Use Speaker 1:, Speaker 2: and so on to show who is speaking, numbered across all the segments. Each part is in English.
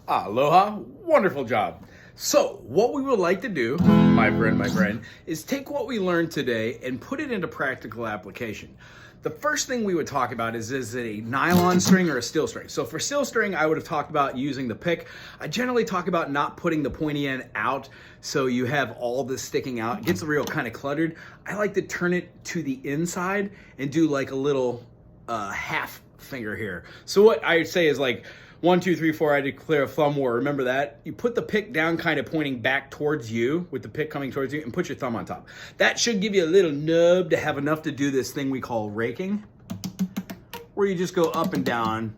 Speaker 1: Aloha, wonderful job. So, what we would like to do, my friend, is take what we learned today and put it into practical application. The first thing we would talk about is it a nylon string or a steel string? So for steel string, I would have talked about using the pick. I generally talk about not putting the pointy end out so you have all this sticking out. It gets real kind of cluttered. I like to turn it to the inside and do like a little half finger here. So what I would say is like 1, 2, 3, 4, I declare a thumb war. Remember that? You put the pick down kind of pointing back towards you with the pick coming towards you and put your thumb on top. That should give you a little nub to have enough to do this thing we call raking, where you just go up and down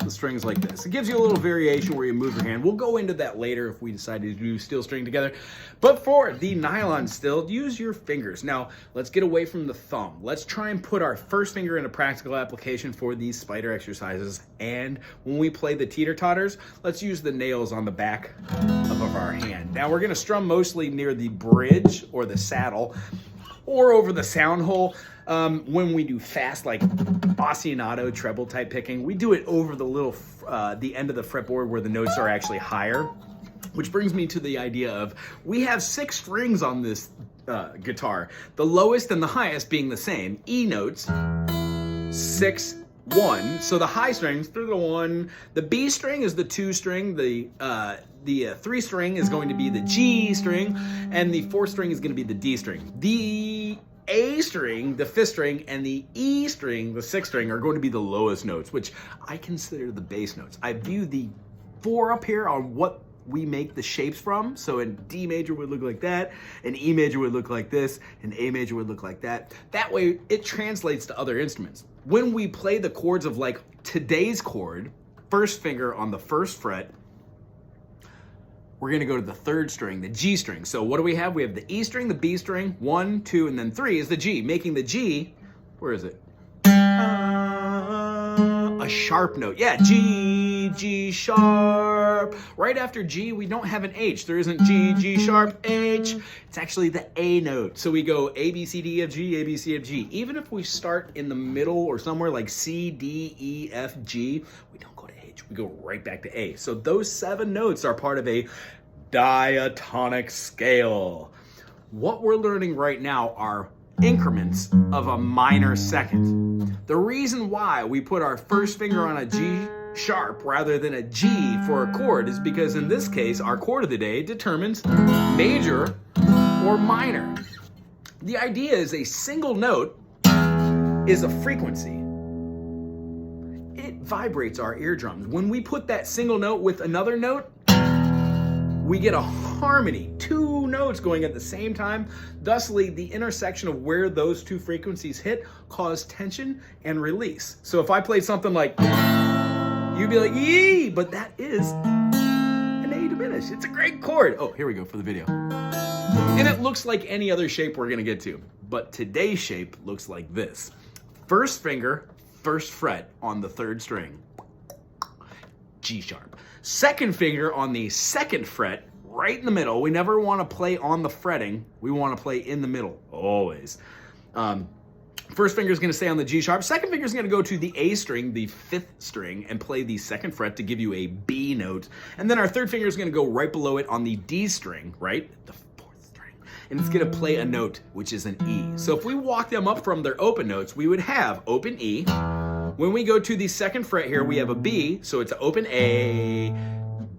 Speaker 1: the strings like this. It gives you a little variation where you move your hand. We'll go into that later if we decide to do steel string together. But for the nylon still, use your fingers. Now, let's get away from the thumb. Let's try and put our first finger into practical application for these spider exercises. And when we play the teeter-totters, let's use the nails on the back of our hand. Now, we're gonna strum mostly near the bridge or the saddle or over the sound hole. When we do fast, like ostinato, treble type picking, we do it over the little, the end of the fretboard where the notes are actually higher. Which brings me to the idea of, we have 6 strings on this guitar. The lowest and the highest being the same, E notes, 6, 1. So the high strings, through the 1, the B string is the 2 string, the 3 string is going to be the G string, and the 4th string is going to be the D string. The A string, the 5th string, and the E string, the 6th string, are going to be the lowest notes, which I consider the bass notes. I view the 4 up here on what we make the shapes from. So in D major would look like that, and E major would look like this, and A major would look like that. That way it translates to other instruments. When we play the chords of like today's chord, first finger on the 1st fret, we're gonna go to the 3rd string, the G string. So what do we have? We have the E string, the B string, 1, 2, and then 3 is the G, making the G, where is it? A sharp note. Yeah, G, G sharp. Right after G, we don't have an H. There isn't G, G sharp, H. It's actually the A note. So we go A, B, C, D, E, F, G, A, B, C, F, G. Even if we start in the middle or somewhere like C, D, E, F, G, we don't go to H. We go right back to A. So those 7 notes are part of a diatonic scale. What we're learning right now are increments of a minor second. The reason why we put our first finger on a G sharp rather than a G for a chord is because in this case, our chord of the day determines major or minor. The idea is a single note is a frequency. It vibrates our eardrums. When we put that single note with another note, we get a harmony, 2 notes going at the same time. Thusly, the intersection of where those 2 frequencies hit cause tension and release. So if I played something like, you'd be like, yee, but that is an A diminished. It's a great chord. Oh, here we go for the video. And it looks like any other shape we're gonna get to, but today's shape looks like this. First finger, 1st fret on the 3rd string, G sharp. 2nd finger on the 2nd fret, right in the middle. We never want to play on the fretting. We want to play in the middle, always. First finger is going to stay on the G sharp. 2nd finger is going to go to the A string, the 5th string, and play the 2nd fret to give you a B note. And then our 3rd finger is going to go right below it on the D string, right? The 4th string. And it's going to play a note, which is an E. So if we walk them up from their open notes, we would have open E. When we go to the 2nd fret here, we have a B, so it's an open A,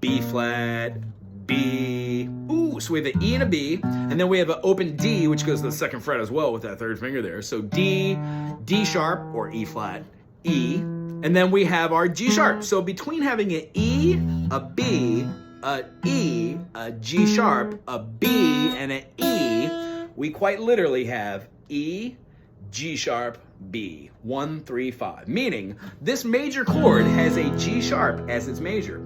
Speaker 1: B flat, B, ooh, so we have an E and a B, and then we have an open D, which goes to the 2nd fret as well with that 3rd finger there. So D, D sharp, or E flat, E, and then we have our G sharp. So between having an E, a B, a E, a G sharp, a B, and an E, we quite literally have E, G sharp, B, 1, 3, 5, meaning this major chord has a G sharp as its major.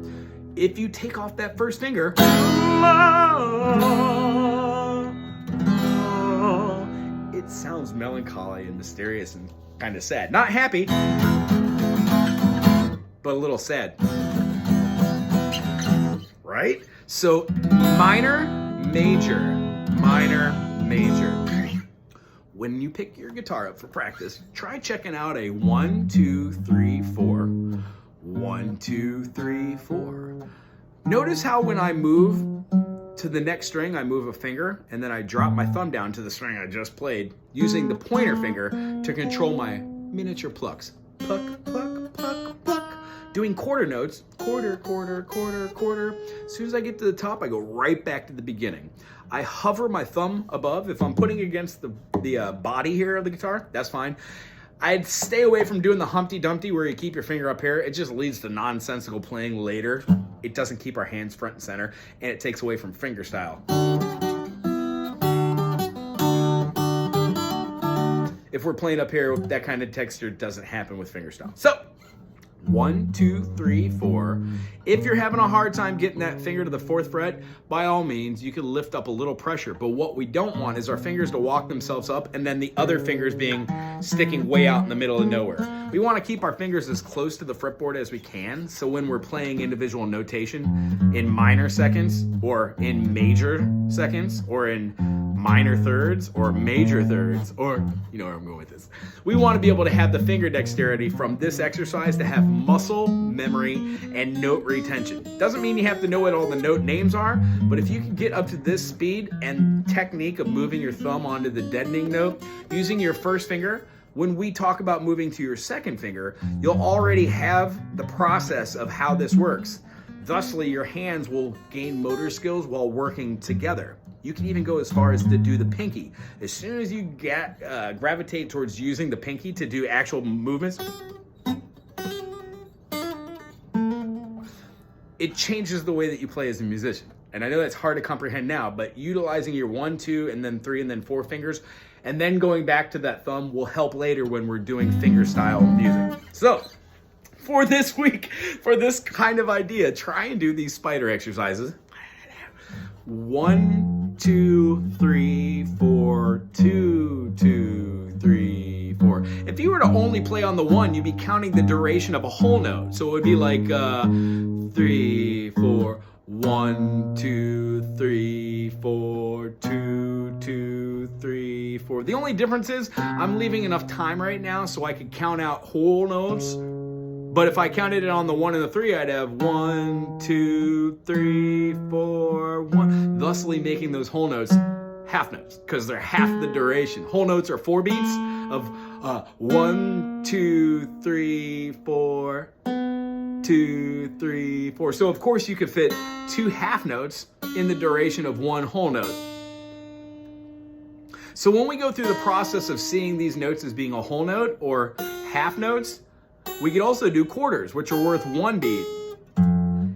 Speaker 1: If you take off that 1st finger, it sounds melancholy and mysterious and kind of sad. Not happy, but a little sad. Right? So minor, major, minor, major. When you pick your guitar up for practice, try checking out a 1, 2, 3, 4. 1, 2, 3, 4. Notice how when I move to the next string, I move a finger, and then I drop my thumb down to the string I just played, using the pointer finger to control my miniature plucks. Pluck, pluck, pluck, pluck. Doing quarter notes, quarter, quarter, quarter, quarter. As soon as I get to the top, I go right back to the beginning. I hover my thumb above. If I'm putting against the body here of the guitar, that's fine. I'd stay away from doing the Humpty Dumpty where you keep your finger up here. It just leads to nonsensical playing later. It doesn't keep our hands front and center, and it takes away from finger style. If we're playing up here, that kind of texture doesn't happen with fingerstyle. So, 1, 2, 3, 4. If you're having a hard time getting that finger to the 4th fret, by all means, you can lift up a little pressure. But what we don't want is our fingers to walk themselves up and then the other fingers sticking way out in the middle of nowhere. We want to keep our fingers as close to the fretboard as we can. So when we're playing individual notation in minor seconds or in major seconds or in minor thirds or major thirds, or you know where I'm going with this. We want to be able to have the finger dexterity from this exercise to have muscle memory and note retention. Doesn't mean you have to know what all the note names are, but if you can get up to this speed and technique of moving your thumb onto the deadening note using your first finger, when we talk about moving to your second finger, you'll already have the process of how this works. Thusly, your hands will gain motor skills while working together. You can even go as far as to do the pinky. As soon as you gravitate towards using the pinky to do actual movements, it changes the way that you play as a musician. And I know that's hard to comprehend now, but utilizing your 1, 2, and then 3, and then 4 fingers, and then going back to that thumb will help later when we're doing fingerstyle music. So, for this week, for this kind of idea, try and do these spider exercises. 1, 2, 3, 4, 2, 2, 3, 4. If you were to only play on the 1, you'd be counting the duration of a whole note. So it would be like 3, 4, 1, 2, 3, 4, 2, 2, 3, 4. The only difference is I'm leaving enough time right now so I could count out whole notes. But if I counted it on the 1 and the 3, I'd have 1, 2, 3, 4, 1, thusly making those whole notes half notes because they're half the duration. Whole notes are 4 beats of 1, 2, 3, 4, 2, 3, 4. So of course you could fit 2 half notes in the duration of 1 whole note. So when we go through the process of seeing these notes as being a whole note or half notes, we could also do quarters, which are worth 1 beat.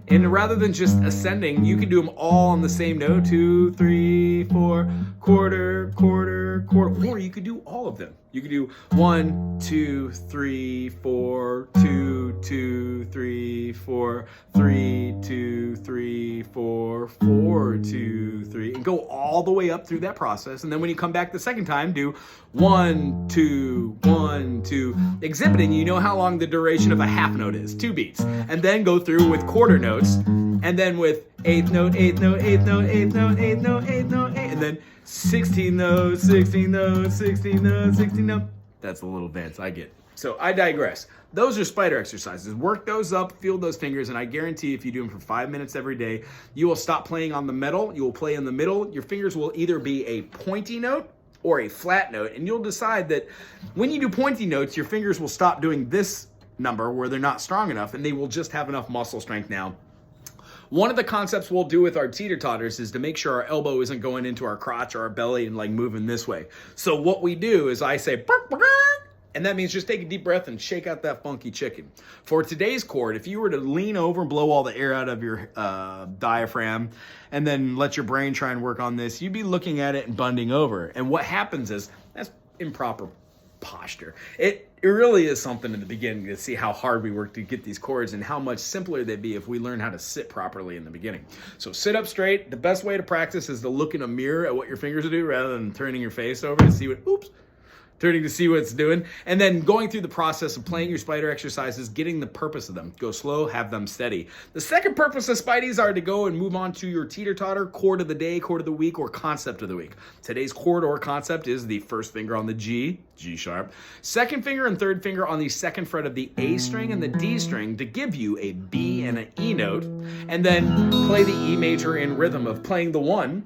Speaker 1: And rather than just ascending, you can do them all on the same note, 2, 3, 4, quarter, quarter, quarter, or you could do all of them. You could do 1, 2, 3, 4, 2, 2, 3, 4, 3, 2, 3, 4, 4, 2, 3, and go all the way up through that process. And then when you come back the second time, do 1, 2, 1, 2, exhibiting, you know how long the duration of a half note is, 2 beats. And then go through with quarter notes, and then with 8th note, 8th note, 8th note, 8th note, 8th note, 8th note, 8th, and then 16 notes, 16 notes, 16 notes, 16 notes. That's a little dance, I get it. So I digress. Those are spider exercises. Work those up, feel those fingers, and I guarantee if you do them for 5 minutes every day, you will stop playing on the metal, you will play in the middle. Your fingers will either be a pointy note or a flat note, and you'll decide that when you do pointy notes, your fingers will stop doing this number where they're not strong enough, and they will just have enough muscle strength now. One of the concepts we'll do with our teeter-totters is to make sure our elbow isn't going into our crotch or our belly and like moving this way. So what we do is I say, and that means just take a deep breath and shake out that funky chicken. For today's chord, if you were to lean over and blow all the air out of your diaphragm and then let your brain try and work on this, you'd be looking at it and bending over. And what happens is, that's improper posture. It really is something in the beginning to see how hard we work to get these chords and how much simpler they'd be if we learn how to sit properly in the beginning. So sit up straight. The best way to practice is to look in a mirror at what your fingers do rather than turning your face over to see what, oops. turning to see what it's doing, and then going through the process of playing your spider exercises, getting the purpose of them. Go slow, have them steady. The second purpose of Spideys are to go and move on to your teeter-totter, chord of the day, chord of the week, or concept of the week. Today's chord or concept is the first finger on the G, G sharp, second finger and third finger on the second fret of the A string and the D string to give you a B and an E note, and then play the E major in rhythm of playing the 1,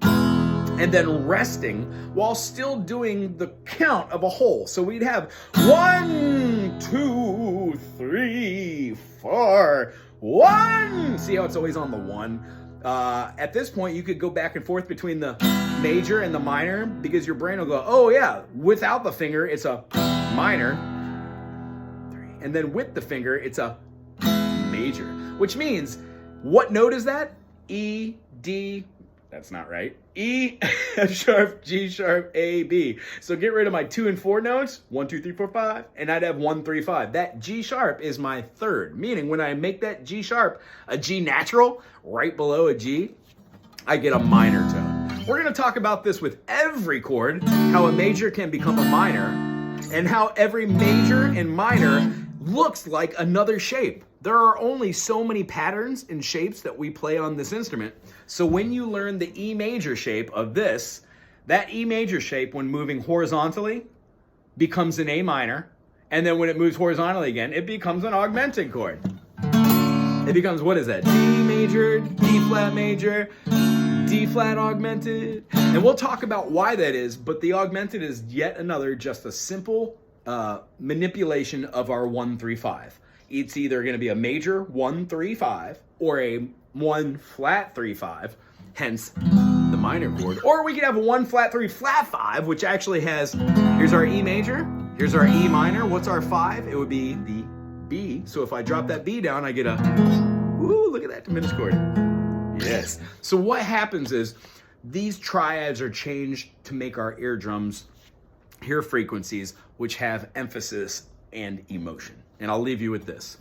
Speaker 1: and then resting while still doing the count of a whole. So we'd have 1, 2, 3, 4, 1. See how it's always on the 1? At this point, you could go back and forth between the major and the minor because your brain will go, oh yeah, without the finger, it's a minor. And then with the finger, it's a major, which means, what note is that? E, D, that's not right. E, F sharp, G sharp, A, B. So get rid of my 2 and 4 notes, 1, 2, 3, 4, 5, and I'd have 1, 3, 5. That G sharp is my third, meaning when I make that G sharp a G natural, right below a G, I get a minor tone. We're gonna talk about this with every chord, how a major can become a minor, and how every major and minor looks like another shape. There are only so many patterns and shapes that we play on this instrument. So when you learn the E major shape of this, that E major shape when moving horizontally becomes an A minor. And then when it moves horizontally again, it becomes an augmented chord. It becomes, what is that? D major, D flat major, D flat augmented. And we'll talk about why that is, but the augmented is yet another, just a simple manipulation of our 1, 3, 5. It's either going to be a major 1, 3, 5 or a 1 flat 3, 5, hence the minor chord. Or we could have a 1 flat 3 flat 5, which actually has, here's our E major, here's our E minor. What's our 5? It would be the B. So if I drop that B down, I get a, ooh, look at that diminished chord. Yes. So what happens is these triads are changed to make our eardrums hear frequencies which have emphasis and emotion. And I'll leave you with this.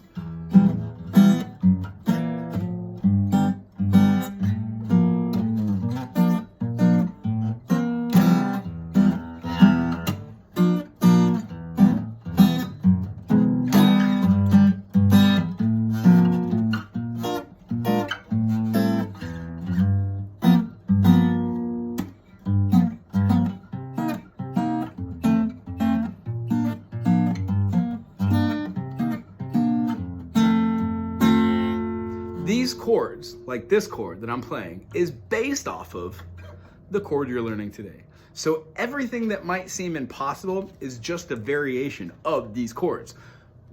Speaker 1: These chords, like this chord that I'm playing, is based off of the chord you're learning today. So everything that might seem impossible is just a variation of these chords.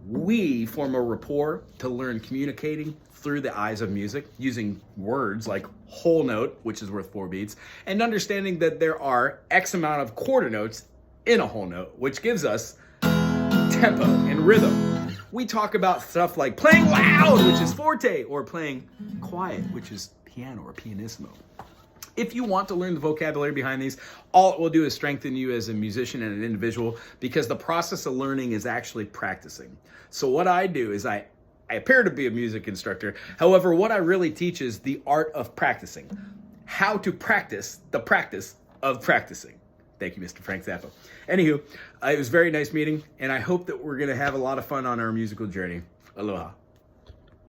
Speaker 1: We form a rapport to learn communicating through the eyes of music, using words like whole note, which is worth 4 beats, and understanding that there are X amount of quarter notes in a whole note, which gives us tempo and rhythm. We talk about stuff like playing loud, which is forte, or playing quiet, which is piano or pianissimo. If you want to learn the vocabulary behind these, all it will do is strengthen you as a musician and an individual, because the process of learning is actually practicing. So what I do is I appear to be a music instructor. However, what I really teach is the art of practicing, how to practice the practice of practicing. Thank you, Mr. Frank Zappa. Anywho, it was very nice meeting, and I hope that we're going to have a lot of fun on our musical journey. Aloha.